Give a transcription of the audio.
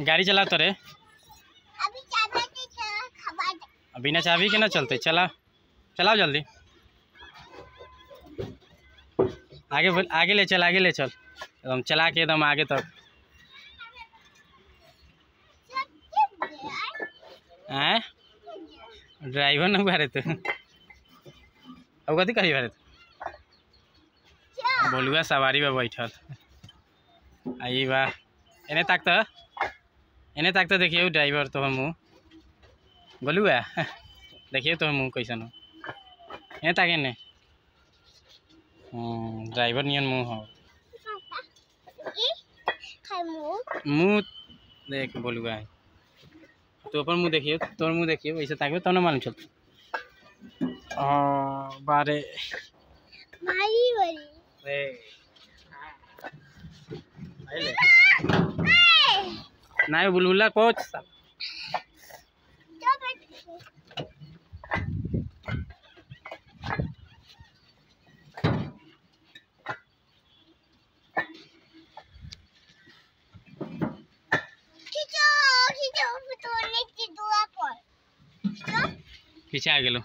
गाड़ी चला तो रे। बिना चाबी के ना चलते। चला चलाओ जल्दी। आगे ले चल, आगे ले चल, एकदम चला के एकदम आगे तक। हैं ड्राइवर ना बारे तो अब कथी कही बारे बोलुआ सवारी बा बैठल। आई बा एने तक तो देखिए ड्राइवर तो हम बोलुआ देखिए तो हम कैसन हो एने तक एने ड्राइवर नियन मुँह हो मुँह देख बोलुआ तो अपन मुँह देखिए तोर मुँह देखिए वैसे ताकि तब ना मालूम चलता। बारे नहीं बुलबुला कोच पीछे आ गेलो।